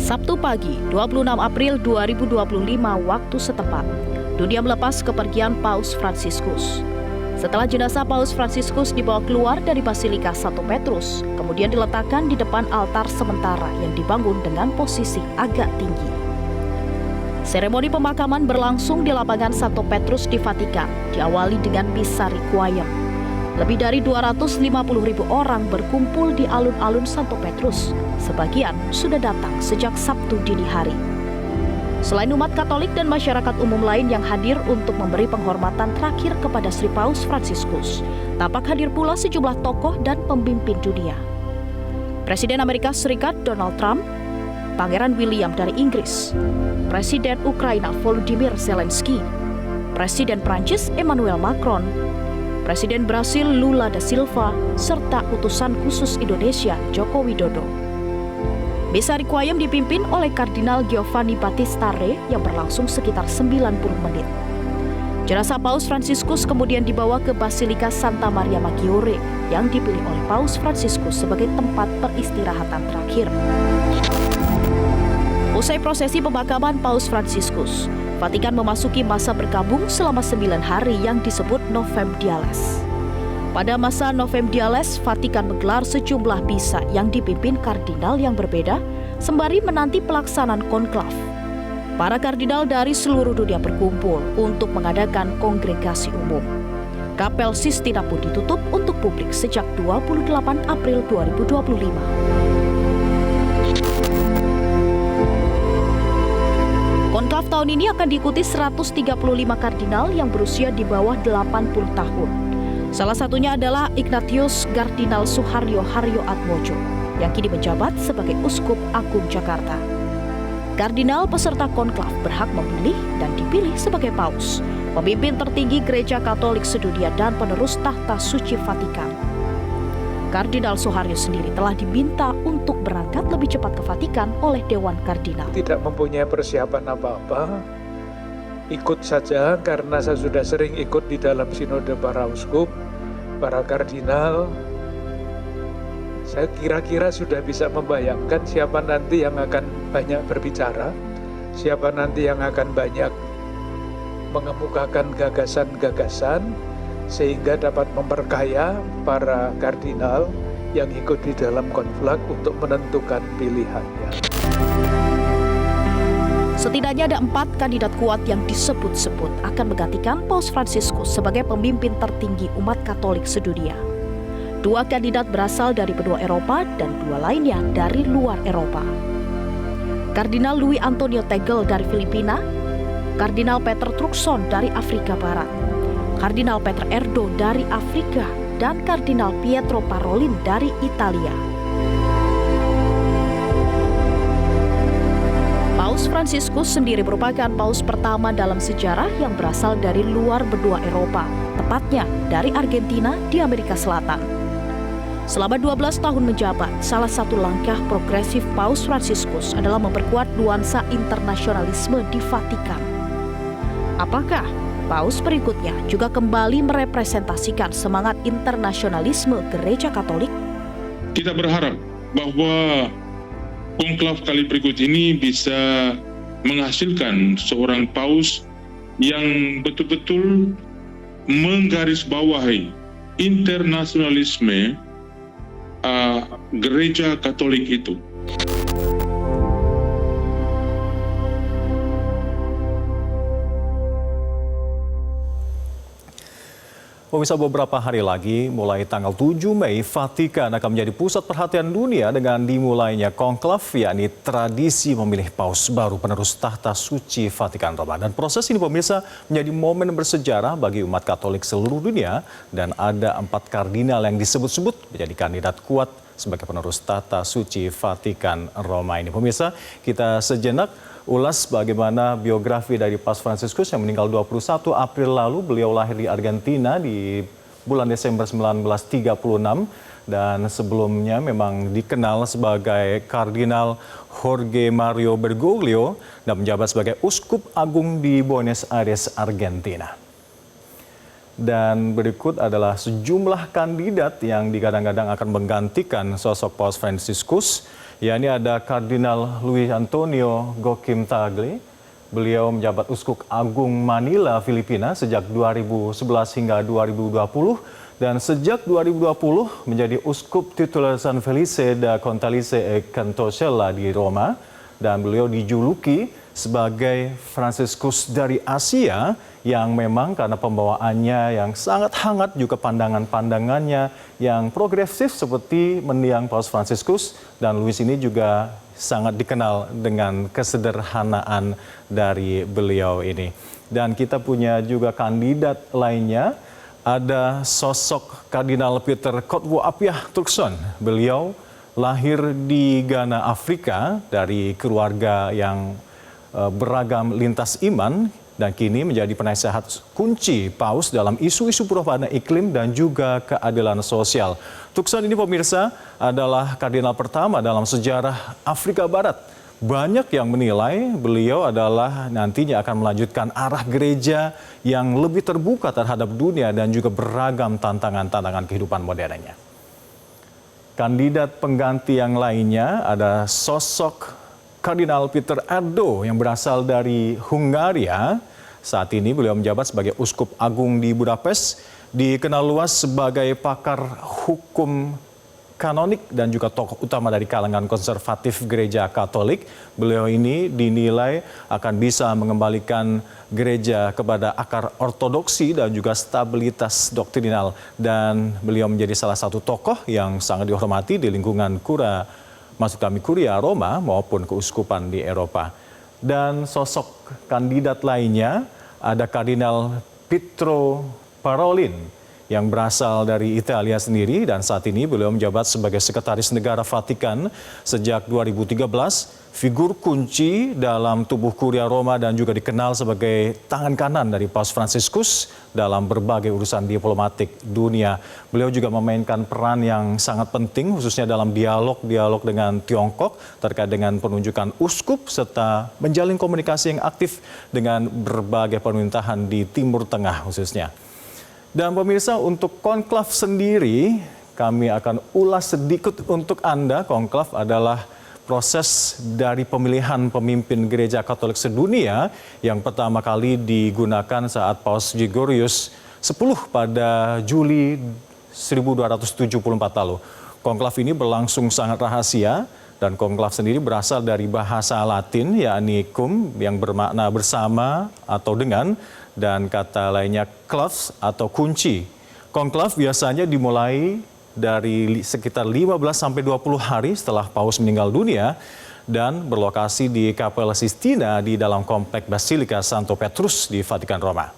Sabtu pagi, 26 April 2025 waktu setempat, dunia melepas kepergian Paus Fransiskus. Setelah jenazah Paus Fransiskus dibawa keluar dari Basilika Santo Petrus, kemudian diletakkan di depan altar sementara yang dibangun dengan posisi agak tinggi. Seremoni pemakaman berlangsung di lapangan Santo Petrus di Vatikan, diawali dengan misa requiem. Lebih dari 250.000 orang berkumpul di alun-alun Santo Petrus. Sebagian sudah datang sejak Sabtu dini hari. Selain umat Katolik dan masyarakat umum lain yang hadir untuk memberi penghormatan terakhir kepada Sri Paus Fransiskus, tampak hadir pula sejumlah tokoh dan pemimpin dunia. Presiden Amerika Serikat Donald Trump, Pangeran William dari Inggris, Presiden Ukraina Volodymyr Zelensky, Presiden Prancis Emmanuel Macron, Presiden Brasil Lula da Silva, serta utusan khusus Indonesia Joko Widodo. Misa requiem dipimpin oleh Kardinal Giovanni Battista Re yang berlangsung sekitar 90 menit. Jenazah Paus Fransiskus kemudian dibawa ke Basilika Santa Maria Maggiore yang dipilih oleh Paus Fransiskus sebagai tempat peristirahatan terakhir. Usai prosesi pemakaman Paus Fransiskus, Vatikan memasuki masa berkabung selama 9 hari yang disebut Novem Diales. Pada masa Novem Diales, Vatikan menggelar sejumlah misa yang dipimpin kardinal yang berbeda, sembari menanti pelaksanaan konklav. Para kardinal dari seluruh dunia berkumpul untuk mengadakan kongregasi umum. Kapel Sistina pun ditutup untuk publik sejak 28 April 2025. Konklav tahun ini akan diikuti 135 kardinal yang berusia di bawah 80 tahun. Salah satunya adalah Ignatius Kardinal Suharyo Haryo Atmojo yang kini menjabat sebagai Uskup Agung Jakarta. Kardinal peserta konklav berhak memilih dan dipilih sebagai paus, pemimpin tertinggi Gereja Katolik sedunia dan penerus tahta suci Vatikan. Kardinal Suharyo sendiri telah diminta untuk berangkat lebih cepat ke Vatikan oleh Dewan Kardinal. Tidak mempunyai persiapan apa-apa, ikut saja karena saya sudah sering ikut di dalam sinode para uskup, para kardinal. Saya kira-kira sudah bisa membayangkan siapa nanti yang akan banyak berbicara, siapa nanti yang akan banyak mengemukakan gagasan-gagasan, sehingga dapat memperkaya para kardinal yang ikut di dalam konflag untuk menentukan pilihannya. Setidaknya ada 4 kandidat kuat yang disebut-sebut akan menggantikan Paus Fransiskus sebagai pemimpin tertinggi umat Katolik sedunia. 2 kandidat berasal dari benua Eropa dan 2 lainnya dari luar Eropa. Kardinal Luis Antonio Tegel dari Filipina, Kardinal Peter Turkson dari Afrika Barat, Kardinal Peter Erdo dari Afrika, dan Kardinal Pietro Parolin dari Italia. Paus Fransiskus sendiri merupakan paus pertama dalam sejarah yang berasal dari luar benua Eropa, tepatnya dari Argentina di Amerika Selatan. Selama 12 tahun menjabat, salah satu langkah progresif Paus Fransiskus adalah memperkuat nuansa internasionalisme di Vatikan. Apakah Paus berikutnya juga kembali merepresentasikan semangat internasionalisme Gereja Katolik? Kita berharap bahwa konklav kali berikut ini bisa menghasilkan seorang paus yang betul-betul menggarisbawahi internasionalisme Gereja Katolik itu. Pemirsa, beberapa hari lagi, mulai tanggal 7 Mei, Vatikan akan menjadi pusat perhatian dunia dengan dimulainya konklav, yakni tradisi memilih paus baru penerus tahta suci Vatikan Roma. Dan proses ini, pemirsa, menjadi momen bersejarah bagi umat Katolik seluruh dunia, dan ada 4 kardinal yang disebut-sebut menjadi kandidat kuat sebagai penerus tahta suci Vatikan Roma ini. Pemirsa, kita sejenak ulas bagaimana biografi dari Paus Fransiskus yang meninggal 21 April lalu. Beliau lahir di Argentina di bulan Desember 1936 dan sebelumnya memang dikenal sebagai Kardinal Jorge Mario Bergoglio dan menjabat sebagai Uskup Agung di Buenos Aires, Argentina. Dan berikut adalah sejumlah kandidat yang digadang-gadang akan menggantikan sosok Paus Fransiskus. yakni ada Kardinal Luis Antonio Joaquim Tagle. Beliau menjabat Uskup Agung Manila, Filipina sejak 2011 hingga 2020 dan sejak 2020 menjadi Uskup titular San Felice da Contalice e Cantosella di Roma, dan beliau dijuluki sebagai Fransiskus dari Asia yang memang karena pembawaannya yang sangat hangat, juga pandangan-pandangannya yang progresif seperti mendiang Paus Fransiskus, dan Luis ini juga sangat dikenal dengan kesederhanaan dari beliau ini. Dan kita punya juga kandidat lainnya, ada sosok Kardinal Peter Kotwo Appiah Turkson. Beliau lahir di Ghana, Afrika, dari keluarga yang beragam lintas iman dan kini menjadi penasehat kunci Paus dalam isu-isu perubahan iklim dan juga keadilan sosial. Turkson ini pemirsa adalah kardinal pertama dalam sejarah Afrika Barat. Banyak yang menilai beliau adalah nantinya akan melanjutkan arah gereja yang lebih terbuka terhadap dunia dan juga beragam tantangan-tantangan kehidupan modernnya. Kandidat pengganti yang lainnya ada sosok Kardinal Peter Erdo yang berasal dari Hungaria. Saat ini beliau menjabat sebagai Uskup Agung di Budapest, dikenal luas sebagai pakar hukum kanonik dan juga tokoh utama dari kalangan konservatif gereja Katolik. Beliau ini dinilai akan bisa mengembalikan gereja kepada akar ortodoksi dan juga stabilitas doktrinal, dan beliau menjadi salah satu tokoh yang sangat dihormati di lingkungan Kuria Roma maupun keuskupan di Eropa. Dan sosok kandidat lainnya ada Kardinal Pietro Parolin yang berasal dari Italia sendiri, dan saat ini beliau menjabat sebagai Sekretaris Negara Vatikan sejak 2013. Figur kunci dalam tubuh Kuria Roma dan juga dikenal sebagai tangan kanan dari Paus Fransiskus dalam berbagai urusan diplomatik dunia. Beliau juga memainkan peran yang sangat penting khususnya dalam dialog dengan Tiongkok terkait dengan penunjukan uskup serta menjalin komunikasi yang aktif dengan berbagai pemerintahan di Timur Tengah khususnya. Dan pemirsa, untuk konklav sendiri kami akan ulas sedikit untuk Anda. Konklav adalah proses dari pemilihan pemimpin gereja Katolik sedunia yang pertama kali digunakan saat Paus Gregorius X pada Juli 1274 lalu. Konklav ini berlangsung sangat rahasia, dan konklav sendiri berasal dari bahasa Latin yakni cum yang bermakna bersama atau dengan, dan kata lainnya claves atau kunci. Konklav biasanya dimulai dari sekitar 15-20 hari setelah Paus meninggal dunia dan berlokasi di Kapel Sistina di dalam komplek Basilika Santo Petrus di Vatikan Roma.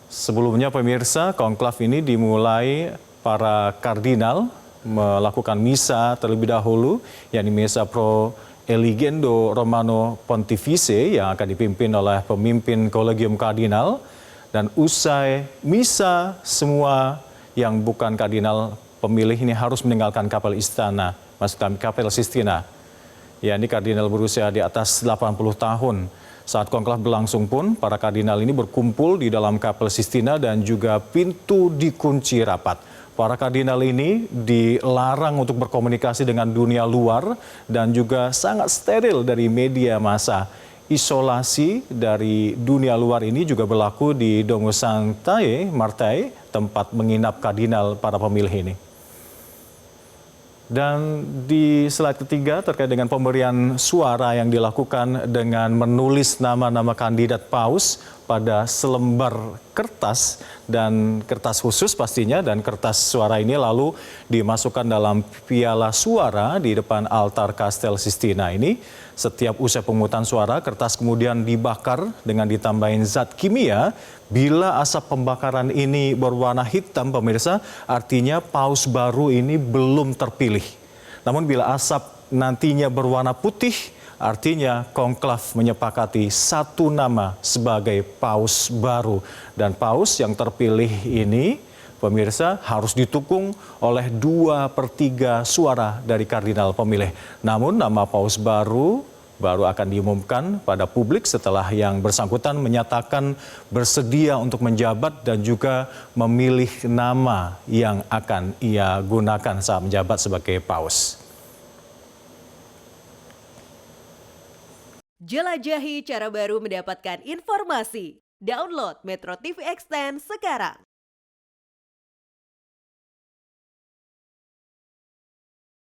Sebelumnya pemirsa, konklav ini dimulai para kardinal melakukan misa terlebih dahulu, yakni misa pro eligendo Romano Pontifice yang akan dipimpin oleh pemimpin Kolegium Kardinal. Dan usai misa, semua yang bukan kardinal pemilih ini harus meninggalkan kapel istana, maksudnya Kapel Sistina. Ya, ini kardinal berusia di atas 80 tahun. Saat konklav berlangsung pun, para kardinal ini berkumpul di dalam Kapel Sistina dan juga pintu dikunci rapat. Para kardinal ini dilarang untuk berkomunikasi dengan dunia luar dan juga sangat steril dari media massa. Isolasi dari dunia luar ini juga berlaku di Domus Sanctae Martyr, tempat menginap kardinal para pemilih ini. Dan di slide ketiga terkait dengan pemberian suara yang dilakukan dengan menulis nama-nama kandidat paus pada selembar kertas dan kertas khusus pastinya, dan kertas suara ini lalu dimasukkan dalam piala suara di depan altar Kastel Sistina ini. Setiap usai pemungutan suara, kertas kemudian dibakar dengan ditambahin zat kimia. Bila asap pembakaran ini berwarna hitam, pemirsa, artinya paus baru ini belum terpilih. Namun bila asap nantinya berwarna putih, artinya konklav menyepakati satu nama sebagai paus baru. Dan paus yang terpilih ini, pemirsa, harus didukung oleh 2/3 suara dari kardinal pemilih. Namun nama paus baru baru akan diumumkan pada publik setelah yang bersangkutan menyatakan bersedia untuk menjabat dan juga memilih nama yang akan ia gunakan saat menjabat sebagai paus. Jelajahi cara baru mendapatkan informasi. Download Metro TV Extend sekarang.